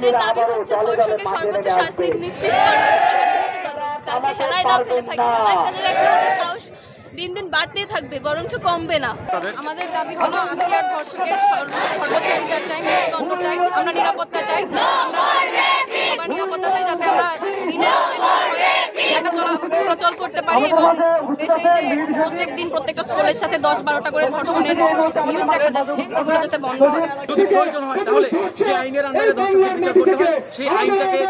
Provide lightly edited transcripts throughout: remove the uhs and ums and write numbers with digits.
আমাদের দাবি হচ্ছে ধর্ষকের সর্বোচ্চ শাস্তি নিশ্চিত যাতে হেলায় না ফেলে থাকে, হেলায় ফেলে রাখলে ওদের সাহস দিন দিন বাড়তেই থাকবে, বরঞ্চ কমবে না। আমাদের দাবি হলো আসিয়ার ধর্ষকের সর্বোচ্চ বিচার চাই, মৃত্যুদণ্ড চাই, আমরা নিরাপত্তা চাই, আমরা নিরাপত্তা চাই যাতে আমরা দিনের চলাচল করতে পারি এবং দেশে যে প্রত্যেক দিন প্রত্যেকটা স্কুলের সাথে 10-12টা করে ধর্ষণের নিউজ দেখা যাচ্ছে, এগুলো যাতে বন্ধ হয়। যদি প্রয়োজন হয় তাহলে যে আইনের আন্ডারে ধর্ষকদের বিচার করতে হয় সেই আইনটাকে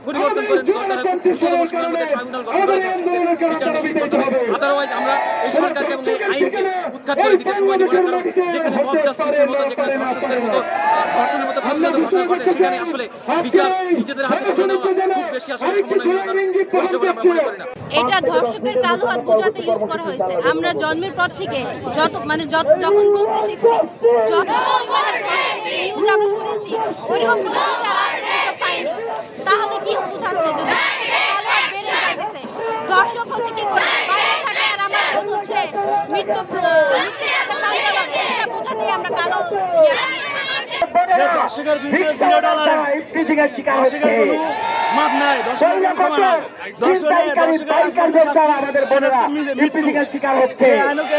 পরিবর্তন করে দরকার ট্রাইব্যুনাল গঠন করে ধর্ষকদের বিচার নিশ্চিত করতে হবে। আদারওয়াইজ আমরা এই সরকারকে এবং এই আইনকে উৎখাত করে দিতে সময় দিব না, কারণ যেখানে মব জাস্টিসের মতো, যেখানে ধর্ষকদের মতো ধর্ষণের মতো প্রতিনিয়ত ঘটনা ঘটে, সেখানে আসলে বিচার নিজেদের হাতে তুলে নেওয়া খুব বেশি আসলে সমন্বয়হীনতার পরিচয় বলে আমরা মনে করি না। এটা ধর্ষকের কালো হাত বোঝাতে ইউজ করা হয়েছে। আমরা জন্মের পর থেকে যখন বুঝতে শিখছি, যত নিউজ আমরা শুনেছি ওইরকম পাইনি। তাহলে কি বোঝাচ্ছে যে কালো হাত বেড়ে যাইতেছে? দর্শক হচ্ছে কি করে বাইরে থাকে আর আমার বোন হচ্ছে মৃত্যু বোঝাতেই আমরা কালো দর্শকের বিরুদ্ধে $0 শিকার হচ্ছে, মাপ নাই, দর্শকের শিকার হচ্ছে।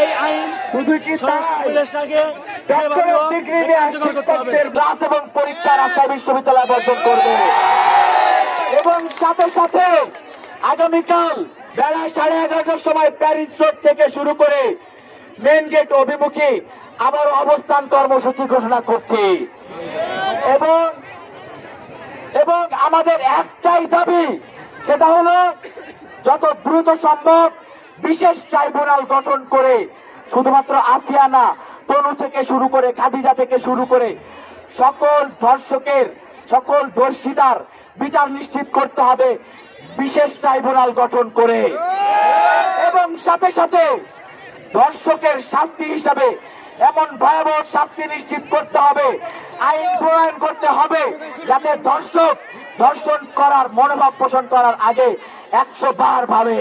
এই আইন শুধু কি ক্লাস এবং পরীক্ষার আশায় বিশ্ববিদ্যালয় বর্জন করবে এবং সাথে সাথে আগামীকাল বেলা 11:30টার সময় প্যারিস রোড থেকে শুরু করে মেন গেট অভিমুখী আবার অবস্থান কর্মসূচি ঘোষণা করছি এবং আমাদের একটাই দাবি, সেটা হলো যত দ্রুত সম্ভব বিশেষ ট্রাইব্যুনাল গঠন করে শুধুমাত্র আসিয়া না, তনু থেকে শুরু করে খাদিজা থেকে শুরু করে সকল ধর্ষকের, সকল ধর্ষিতার বিচার নিশ্চিত করতে হবে বিশেষ ট্রাইব্যুনাল গঠন করে এবং সাথে সাথে ধর্ষকের শাস্তি হিসাবে এমন ভয়াবহ শাস্তি নিশ্চিত করতে হবে, আইন প্রণয়ন করতে হবে যাতে ধর্ষণ করার মনোভাব পোষণ করার আগে 100 বার ভাবে।